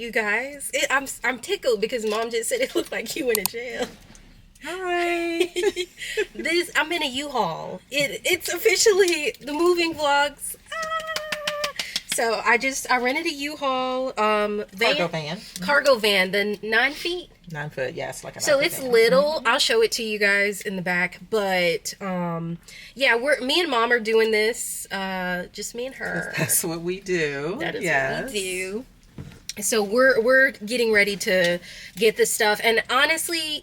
you guys. I'm tickled because Mom just said it looked like you went to jail. Hi. I'm in a U-Haul. It's officially the moving vlogs. So I rented a U-Haul cargo van, the 9 feet. 9 foot, yes, like a So it's van. little. I'll show it to you guys in the back, but yeah, me and Mom are doing this. Just me and her. That's what we do. That is what we do. So we're getting ready to get this stuff, and honestly,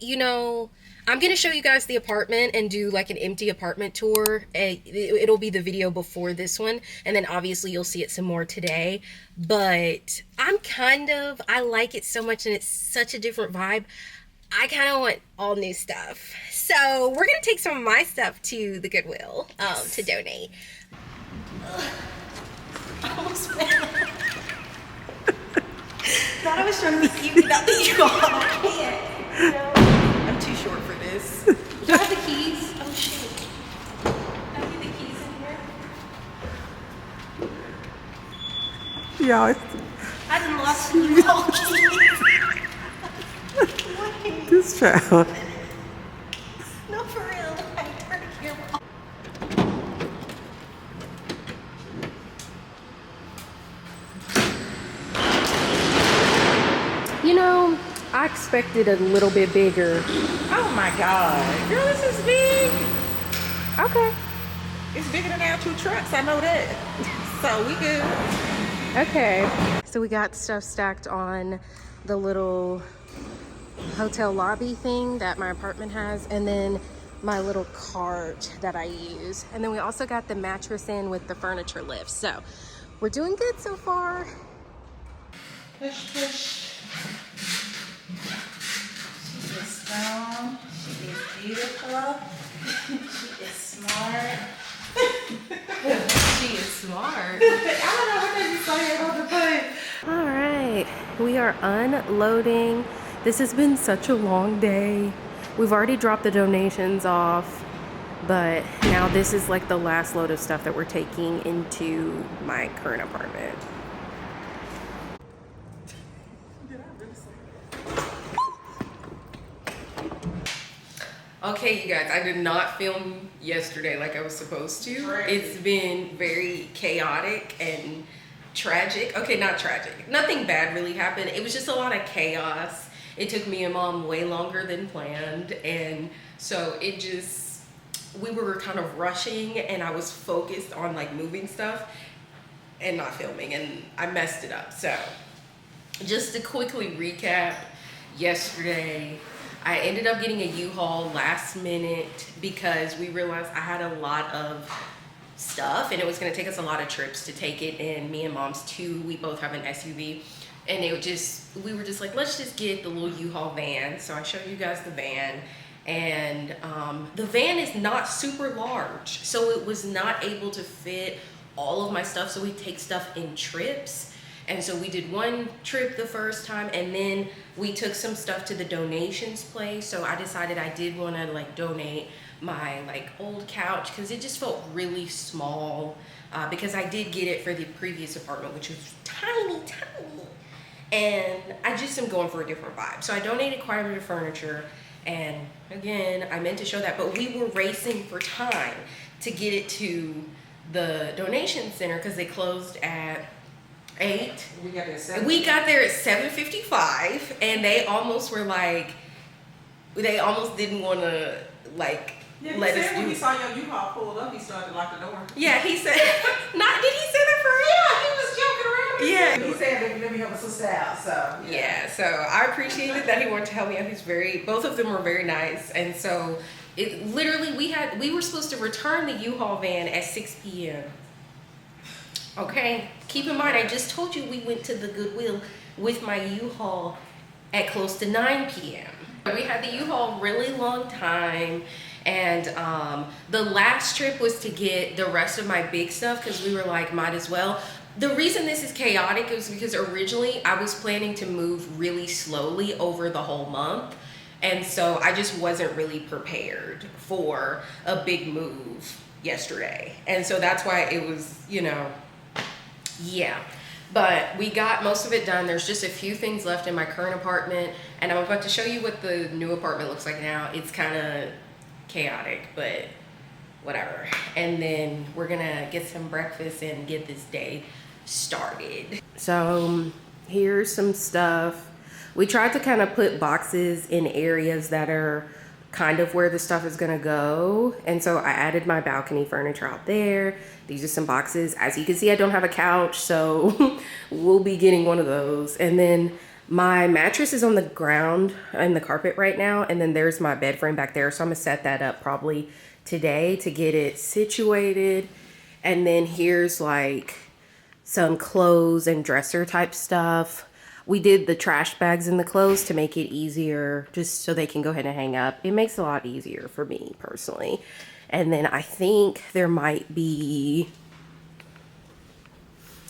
I'm gonna show you guys the apartment and do like an empty apartment tour. It'll be the video before this one, and then obviously you'll see it some more today. But I like it so much, and it's such a different vibe. I kind of want all new stuff. So we're gonna take some of my stuff to the Goodwill to donate. I almost went. Thought I was trying to be cute without the U-Haul. I can't. I'm too short for this. Do I have the keys? Oh shit. Can I get the keys in here? Yeah, I done lost the U-Haul keys. this child. No, for real. I heard it here. I expected a little bit bigger. Oh my God. Girl, this is big. Okay. It's bigger than our 2 trucks, I know that. So we good. Okay. So we got stuff stacked on the little hotel lobby thing that my apartment has, and then my little cart that I use. And then we also got the mattress in with the furniture lift. So we're doing good so far. Push, push. She is strong. She is beautiful. She is smart. She is smart. I don't know what they be saying on the phone. All right, we are unloading. This has been such a long day. We've already dropped the donations off, but now this is like the last load of stuff that we're taking into my current apartment. Okay, you guys, I did not film yesterday like I was supposed to. It's been very chaotic and tragic. Okay, not tragic. Nothing bad really happened. It was just a lot of chaos. It took me and Mom way longer than planned. And so we were kind of rushing, and I was focused on like moving stuff and not filming, and I messed it up. So just to quickly recap, yesterday, I ended up getting a U-Haul last minute because we realized I had a lot of stuff and it was going to take us a lot of trips to take it in. Me and Mom's we both have an SUV, and we were just like, let's just get the little U-Haul van. So I showed you guys the van, and the van is not super large, so it was not able to fit all of my stuff. So we take stuff in trips. And so we did one trip the first time, and then we took some stuff to the donations place. So I decided I did want to like donate my like old couch because it just felt really small, because I did get it for the previous apartment, which was tiny, and I just am going for a different vibe. So I donated quite a bit of furniture, and again, I meant to show that, but we were racing for time to get it to the donation center because they closed at 8. We got there at 7. We got there at 7:55, and they almost didn't want to like let us do. When he saw your U-Haul pulled up, he started to lock the door. Yeah, he said. Did he say that for real? Yeah, he was joking around. Yeah, he said, "Let me help a sister out." So yeah, so I appreciated that he wanted to help me out. Both of them were very nice, and so it literally we were supposed to return the U-Haul van at 6 p.m. Okay, keep in mind, I just told you we went to the Goodwill with my U-Haul at close to 9 p.m. We had the U-Haul really long time, and the last trip was to get the rest of my big stuff because we were like, might as well. The reason this is chaotic is because originally I was planning to move really slowly over the whole month, and so I just wasn't really prepared for a big move yesterday, and so that's why it was, yeah. But we got most of it done. There's just a few things left in my current apartment, and I'm about to show you what the new apartment looks like now. It's kind of chaotic, but whatever. And then we're gonna get some breakfast and get this day started. So here's some stuff. We tried to kind of put boxes in areas that are kind of where the stuff is gonna go. And so I added my balcony furniture out there. These are some boxes. As you can see, I don't have a couch, so we'll be getting one of those. And then my mattress is on the ground in the carpet right now. And then there's my bed frame back there. So I'm gonna set that up probably today to get it situated. And then here's like some clothes and dresser type stuff. We did the trash bags in the clothes to make it easier, just so they can go ahead and hang up. It makes it a lot easier for me personally. And then I think there might be,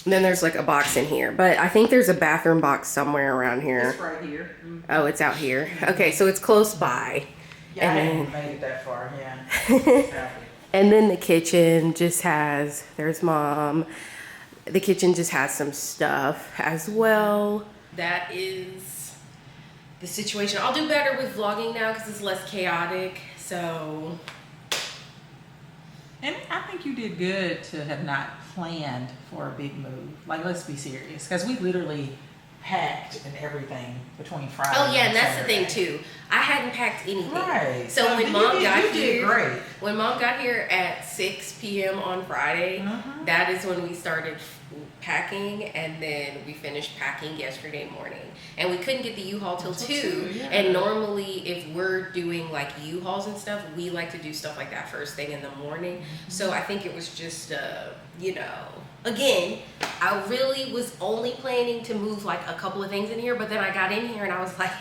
and then there's like a box in here, but I think there's a bathroom box somewhere around here. It's right here. Mm-hmm. Oh, it's out here. Okay, so it's close by. Yeah, and I then, haven't made it that far, yeah. and then the kitchen just has, there's mom. The kitchen just has some stuff as well. That is the situation. I'll do better with vlogging now because it's less chaotic. So, and I think you did good to have not planned for a big move. Like, let's be serious, because we literally packed and everything between Friday. oh yeah, and that's Saturday. the thing too. I hadn't packed anything. Right. So when mom got you did here, great. when mom got here at 6 p.m. on Friday, that is when we started packing, and then we finished packing yesterday morning. And we couldn't get the U-Haul till 2. Yeah. And normally if we're doing like U-Hauls and stuff, we like to do stuff like that first thing in the morning. So I think it was just, you know, again, I really was only planning to move like a couple of things in here, but then I got in here and I was like,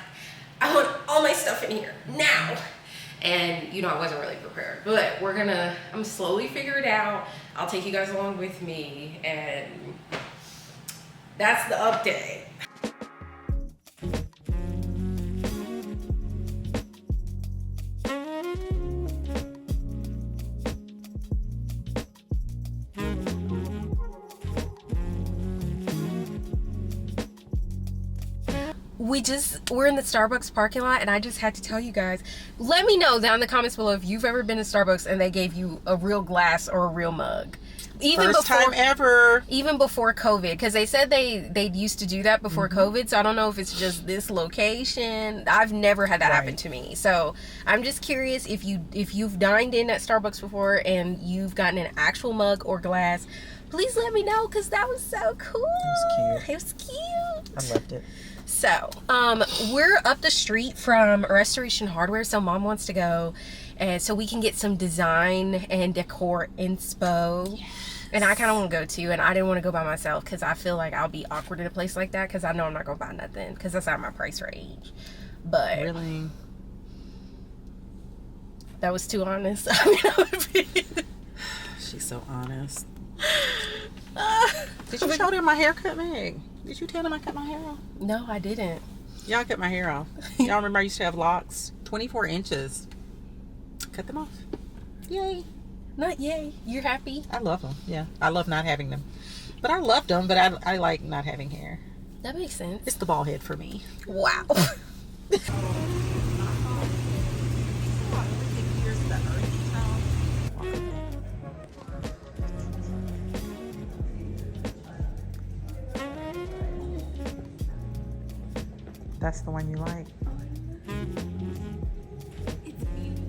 I want all my stuff in here now. And you know, I wasn't really prepared, but I'm slowly figure it out. I'll take you guys along with me, and that's the update. We're in the Starbucks parking lot, and I just had to tell you guys, let me know down in the comments below if you've ever been to Starbucks and they gave you a real glass or a real mug. First time ever. Even before COVID, because they said they used to do that before COVID, so I don't know if it's just this location. I've never had that happen to me, so I'm just curious if you've dined in at Starbucks before and you've gotten an actual mug or glass. Please let me know, because that was so cool. It was cute. I loved it. So, we're up the street from Restoration Hardware, so mom wants to go, and so we can get some design and decor inspo. Yes. And I kind of want to go too, and I didn't want to go by myself because I feel like I'll be awkward in a place like that, because I know I'm not going to buy nothing because that's out of my price range. But really, that was too honest. She's so honest. Did you show them my haircut, Meg? Did you tell them I cut my hair off? No, I didn't. Y'all cut my hair off. Y'all remember I used to have locks? 24 inches. Cut them off. Yay. Not yay. You're happy? I love them. Yeah. I love not having them. But I loved them, but I like not having hair. That makes sense. It's the bald head for me. Wow. That's the one you like. It's beautiful.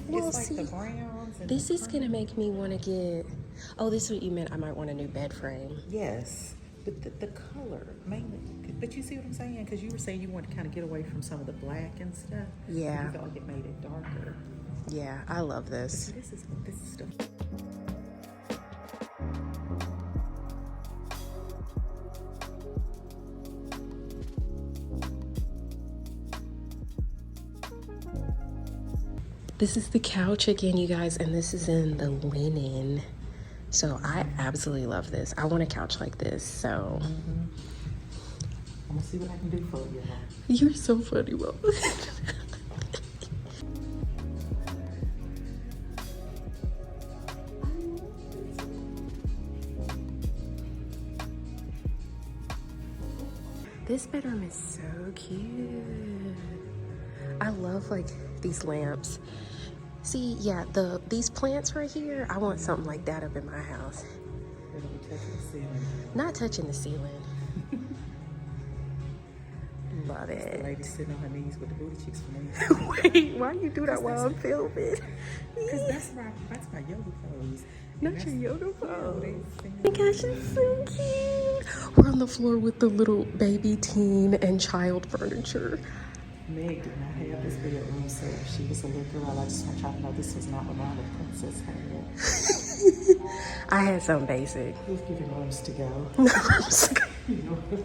Well, it's like see, the browns. And this is gonna make me want to get. Oh, this is what you meant. I might want a new bed frame. Yes, but the color mainly. But you see what I'm saying? Because you were saying you want to kind of get away from some of the black and stuff. Yeah. You felt like it made it darker. Yeah, I love this. This is stuff. This is the couch again, you guys, and this is in the linen. So I absolutely love this. I want a couch like this, so. I'm gonna see what I can do for you. You're so funny, Mom. This bedroom is so cute. I love like these lamps. See, yeah, these plants right here, I want something like that up in my house. It'll be touching the ceiling. Not touching the ceiling. Love it. The lady sitting on her knees with the booty cheeks for me. Wait, why you do that while I'm filming? Because that's my yoga pose. Not your yoga pose. Oh my gosh, it's so cute. We're on the floor with the little baby, teen, and child furniture. Meg did not have this bedroom, so if she was a little girl, I just want y'all to know this was not what the princess had. I had something basic. Who's giving rooms to go? You know?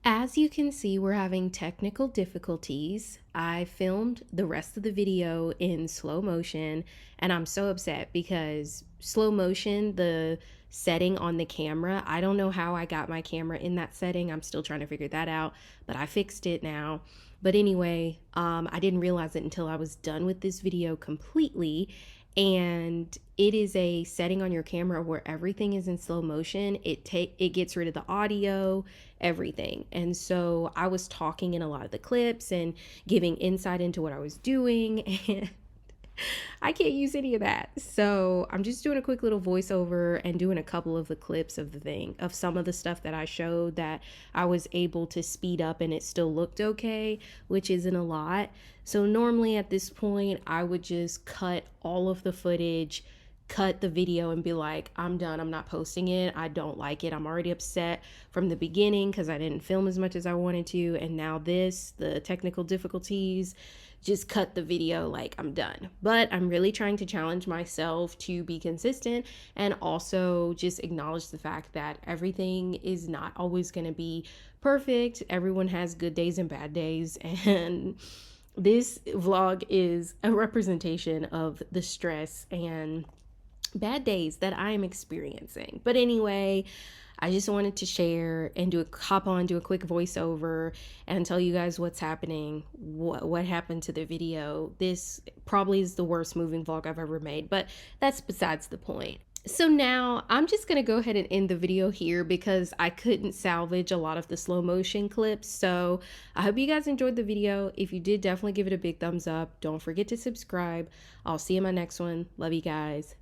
As you can see, we're having technical difficulties. I filmed the rest of the video in slow motion, and I'm so upset because slow motion, the setting on the camera, I don't know how I got my camera in that setting. I'm still trying to figure that out, but I fixed it now. But anyway, I didn't realize it until I was done with this video completely. And it is a setting on your camera where everything is in slow motion. It gets rid of the audio, everything. And so I was talking in a lot of the clips and giving insight into what I was doing, and I can't use any of that. So I'm just doing a quick little voiceover and doing a couple of the clips of some of the stuff that I showed that I was able to speed up and it still looked okay, which isn't a lot. So normally at this point, I would just cut all of the footage, cut the video and be like, I'm done. I'm not posting it. I don't like it. I'm already upset from the beginning because I didn't film as much as I wanted to. And now the technical difficulties, just cut the video, like I'm done. But I'm really trying to challenge myself to be consistent and also just acknowledge the fact that everything is not always going to be perfect. Everyone has good days and bad days, and this vlog is a representation of the stress and bad days that I am experiencing. But anyway, I just wanted to share and do a quick voiceover and tell you guys what's happening, what happened to the video. This probably is the worst moving vlog I've ever made, but that's besides the point. So now I'm just going to go ahead and end the video here because I couldn't salvage a lot of the slow motion clips. So I hope you guys enjoyed the video. If you did, definitely give it a big thumbs up. Don't forget to subscribe. I'll see you in my next one. Love you guys.